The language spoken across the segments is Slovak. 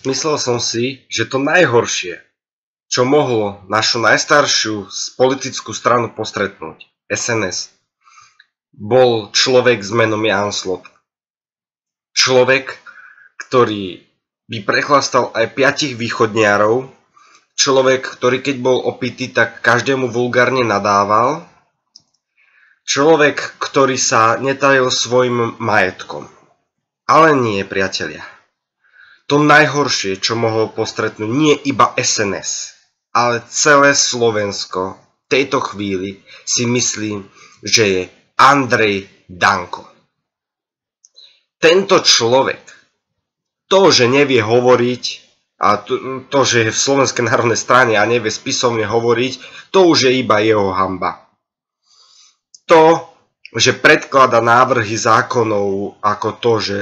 Myslel som si, že to najhoršie, čo mohlo našu najstaršiu politickú stranu postretnúť, SNS, bol človek s menom Ján Slota. Človek, ktorý by prechlastal aj 5 východniarov, človek, ktorý keď bol opitý, tak každému vulgárne nadával, človek, ktorý sa netajil svojim majetkom. Ale nie, priatelia. To najhoršie, čo mohol postretnúť nie iba SNS, ale celé Slovensko v tejto chvíli si myslím, že je Andrej Danko. Tento človek, to, že nevie hovoriť, a to, že je v Slovenskej národnej strane a nevie spisovne hovoriť, to už je iba jeho hanba. To, že predklada návrhy zákonov ako to, že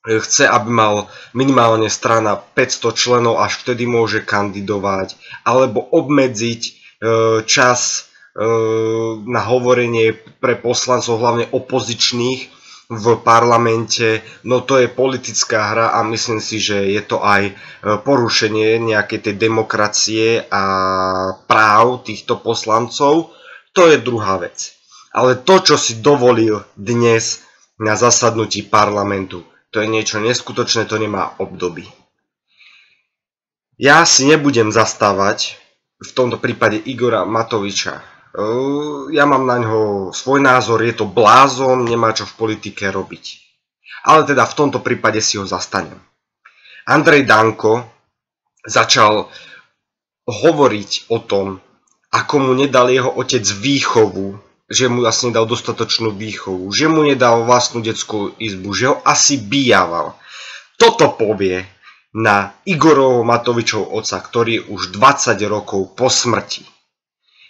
chce, aby mal minimálne strana 500 členov, až vtedy môže kandidovať, alebo obmedziť čas na hovorenie pre poslancov, hlavne opozičných v parlamente, no to je politická hra a myslím si, že je to aj porušenie nejakej tej demokracie a práv týchto poslancov. To je druhá vec. Ale to, čo si dovolil dnes na zasadnutí parlamentu, to je niečo neskutočné, to nemá obdoby. Ja si nebudem zastávať v tomto prípade Igora Matoviča. Ja mám na ňo svoj názor, je to blázon, nemá čo v politike robiť. Ale teda v tomto prípade si ho zastanem. Andrej Danko začal hovoriť o tom, ako mu nedal jeho otec výchovu, že mu asi nedal dostatočnú výchovu, že mu nedal vlastnú detskú izbu, že ho asi bijaval. Toto povie na Igorovo Matovičov otca, ktorý je už 20 rokov po smrti.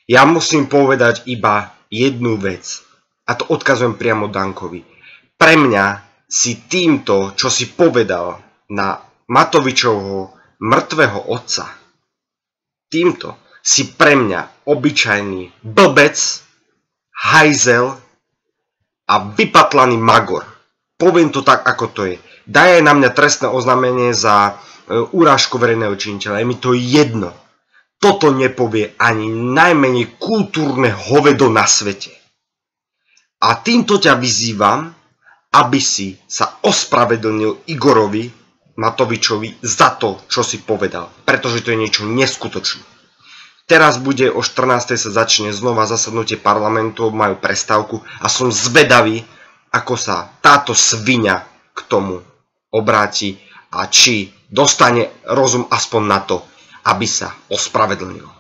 Ja musím povedať iba jednu vec, a to odkazujem priamo Dankovi. Pre mňa si týmto, čo si povedal na Matovičovho mŕtvého otca, týmto si pre mňa obyčajný blbec, hajzel a vypatlaný magor. Poviem to tak, ako to je. Daj aj na mňa trestné oznámenie za urážku verejného činiteľa. Je mi to jedno. Toto nepovie ani najmenej kultúrne hovedo na svete. A týmto ťa vyzývam, aby si sa ospravedlnil Igorovi Matovičovi za to, čo si povedal. Pretože to je niečo neskutočné. Teraz bude o 14. sa začne znova zasadnutie parlamentu, majú prestávku a som zvedavý, ako sa táto sviňa k tomu obráti a či dostane rozum aspoň na to, aby sa ospravedlnil.